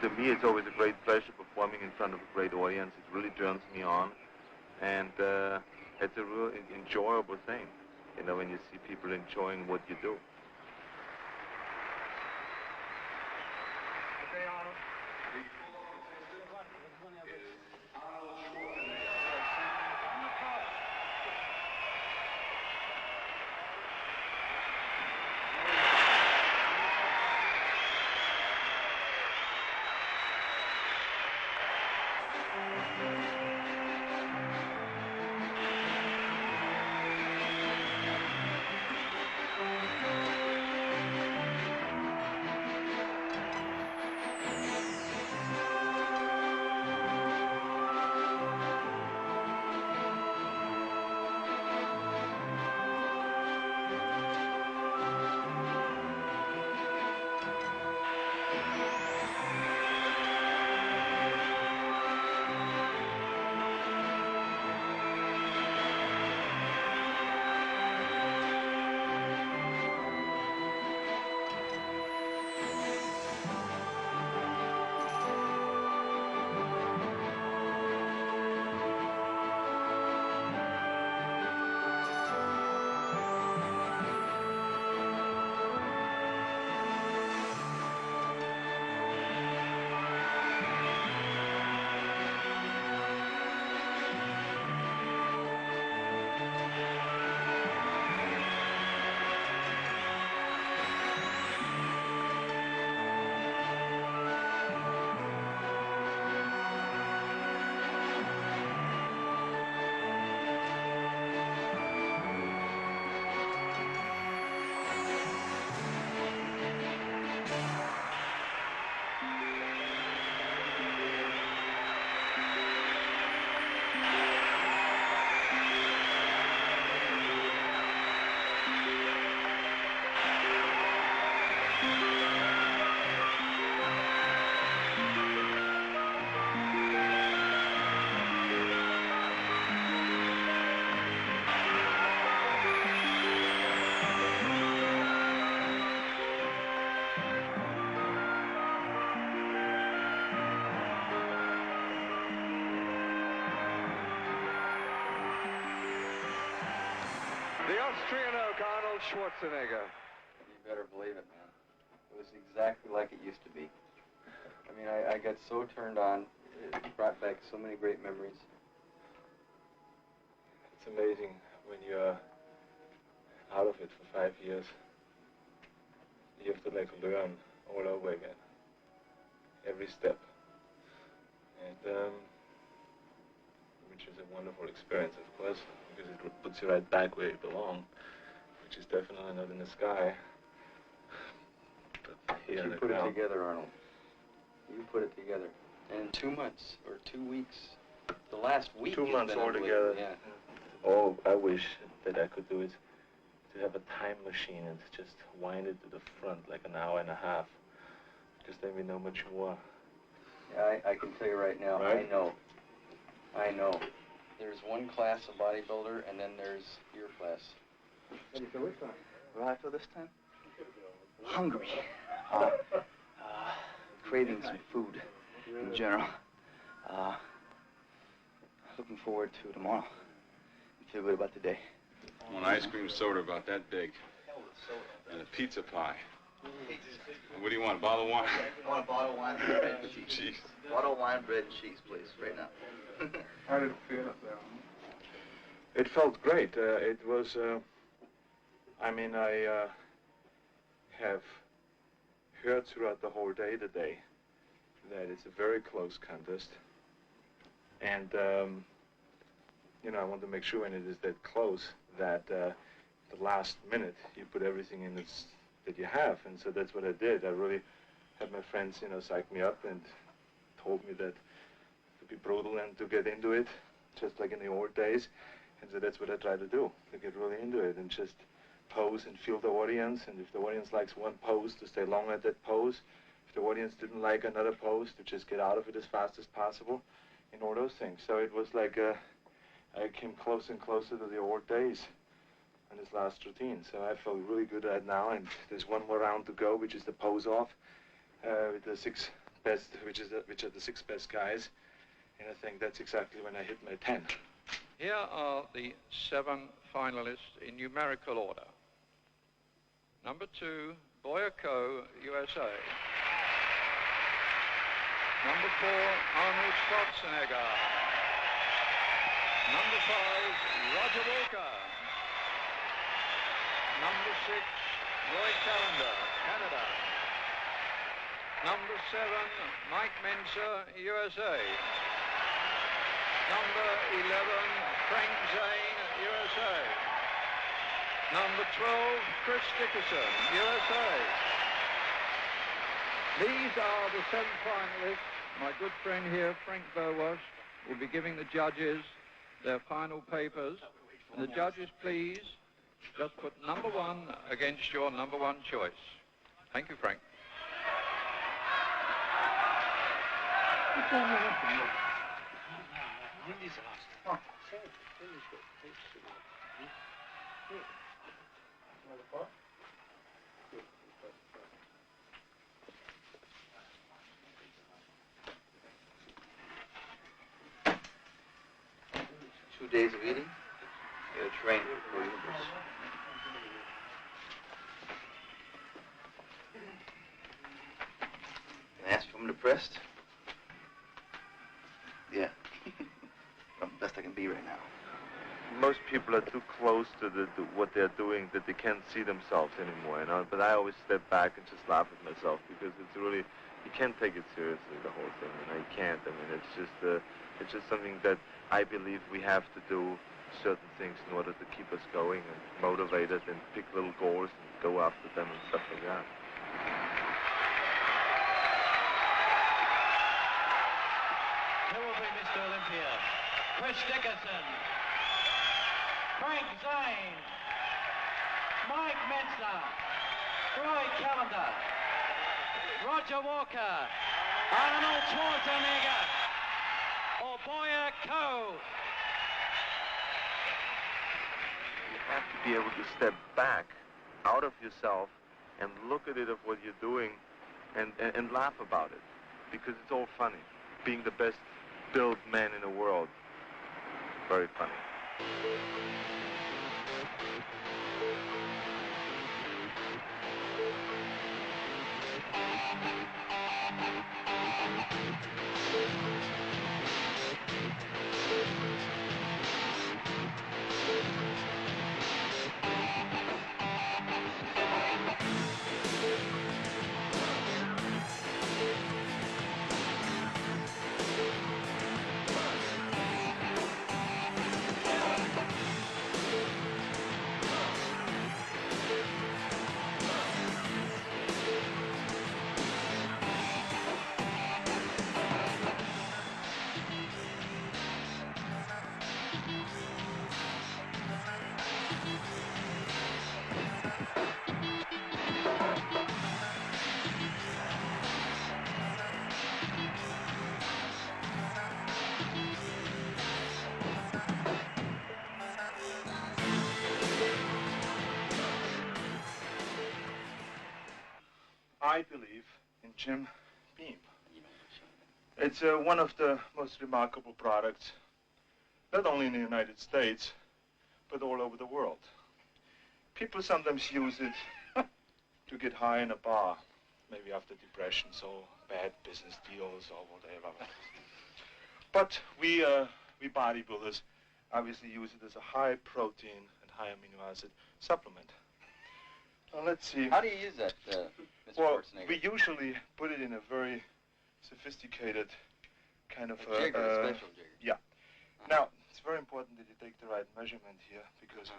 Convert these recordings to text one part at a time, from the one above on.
To me, it's always a great pleasure performing in front of a great audience. It really turns me on, and it's a real enjoyable thing, you know, when you see people enjoying what you do. Okay, Arnold. The Austrian oak, Arnold Schwarzenegger. You better believe it, man. It was exactly like it used to be. I mean, I got so turned on. It brought back so many great memories. It's amazing when you're out of it for 5 years. You have to like learn all over again. Every step. And which is a wonderful experience, of course, because it puts you right back where you belong, which is definitely not in the sky. But here you put it together, Arnold. You put it together. And in 2 months or 2 weeks, the last week 2 months altogether. Yeah. Oh, I wish that I could do it, to have a time machine and just wind it to the front like an hour and a half, because then we know much more. Yeah, I can tell you right now, right? I know. There's one class of bodybuilder, and then there's your class. Ready for which one? Right for this time? Hungry. Craving some food in general. Looking forward to tomorrow. I feel good about today. I want an ice cream soda about that big. And a pizza pie. What do you want, a bottle of wine? I want a bottle of wine, bread and cheese. Cheese. Bottle of wine, bread and cheese, please, right now. How did it feel up there? It felt great. It was, I mean, I have heard throughout the whole day today that it's a very close contest. And, you know, I want to make sure when it is that close that the last minute you put everything in that you have. And so that's what I did. I really had my friends, you know, psych me up and told me that to be brutal and to get into it, just like in the old days. And so that's what I try to do, to get really into it and just pose and feel the audience. And if the audience likes one pose, to stay long at that pose. If the audience didn't like another pose, to just get out of it as fast as possible, and all those things. So it was like I came closer and closer to the old days in this last routine. So I feel really good right now, and there's one more round to go, which is the pose off with the 6 best, which are the 6 best guys, and I think that's exactly when I hit my 10. Here are the 7 finalists in numerical order. Number 2, Boyako, USA. Number 4, Arnold Schwarzenegger. Number 5, Roger Walker. Number 6, Roy Callender, Canada. Number 7, Mike Menser, USA. Number 11, Frank Zane, USA. Number 12, Chris Dickerson, USA. These are the 7 finalists. My good friend here, Frank Burwash, will be giving the judges their final papers. And the judges, please, just put number 1 against your number 1 choice. Thank you, Frank. Two days of eating, you gotta train for your universe. Can I ask if I'm depressed? Yeah. I'm the best I can be right now. Most people are too close to what they're doing that they can't see themselves anymore, you know. But I always step back and just laugh at myself because it's really, you can't take it seriously, the whole thing. You know, you can't. I mean, it's just something that I believe we have to do certain things in order to keep us going and motivated and pick little goals and go after them and stuff like that. Who will be Mr. Olympia? Chris Dickerson, Frank Zane, Mike Menser, Roy Callender, Roger Walker, Arnold Schwarzenegger, or Boyako. You have to be able to step back out of yourself and look at it of what you're doing and laugh about it because it's all funny. Being the best built man in the world, very funny. I believe in Jim Beam. It's one of the most remarkable products, not only in the United States, but all over the world. People sometimes use it to get high in a bar, maybe after depressions or bad business deals or whatever. But we bodybuilders obviously use it as a high protein and high amino acid supplement. Now let's see. How do you use that, Mr. Well, Schwarzenegger? we usually put it in a very sophisticated kind of a jigger, a special jigger. Yeah. Now, it's very important that you take the right measurement here because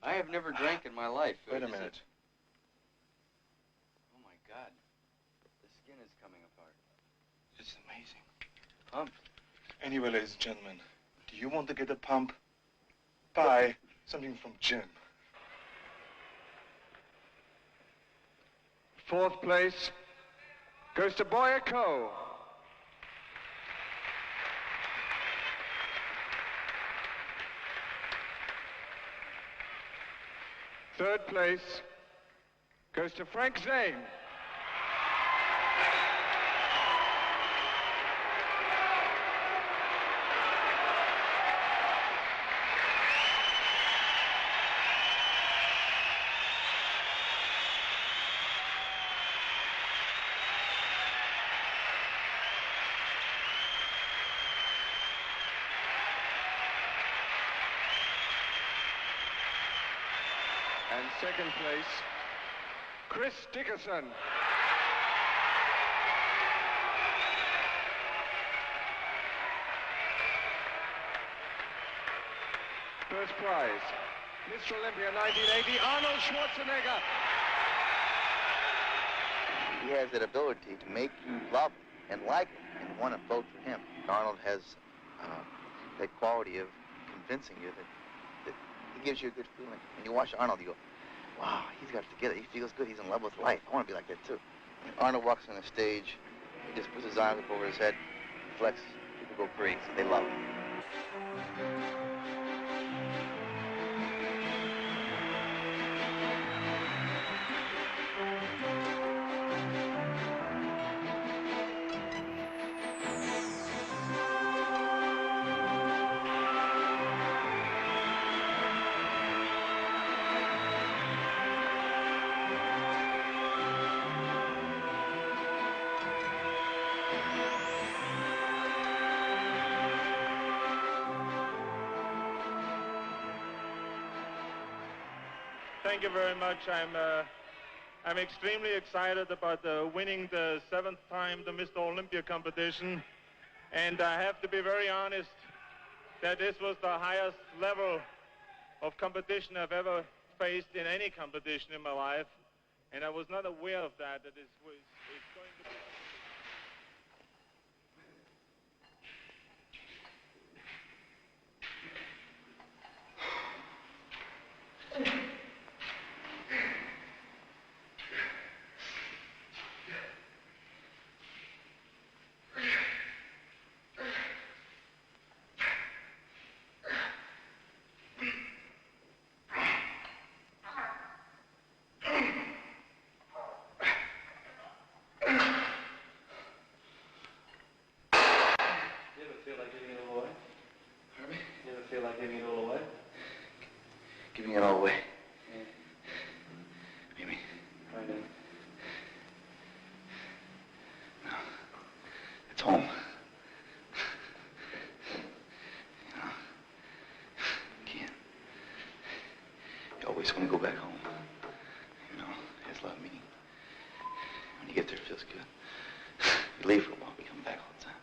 I have never drank in my life. Wait a minute. Oh my God. The skin is coming apart. It's amazing. Pump. Anyway, ladies and gentlemen, do you want to get a pump? Buy something from Jim. 4th place goes to Boyako. 3rd place goes to Frank Zane. And second place, Chris Dickerson. First prize, Mr. Olympia 1980, Arnold Schwarzenegger. He has that ability to make you love and like him and want to vote for him. Arnold has that quality of convincing you that he gives you a good feeling. When you watch Arnold, you go, wow, he's got it together. He feels good. He's in love with life. I want to be like that, too. When Arnold walks on the stage, he just puts his arms up over his head, flexes. People go crazy. They love him. Thank you very much. I'm extremely excited about winning the 7th time the Mr. Olympia competition, and I have to be very honest that this was the highest level of competition I've ever faced in any competition in my life, and I was not aware of that. It's going to be. Feel like giving it all away? Giving it all away? Yeah. What do you mean? Right in. No. It's home. You know? You can't. You always want to go back home. You know? It has a lot of meaning. When you get there, it feels good. You leave for a while, but you come back all the time.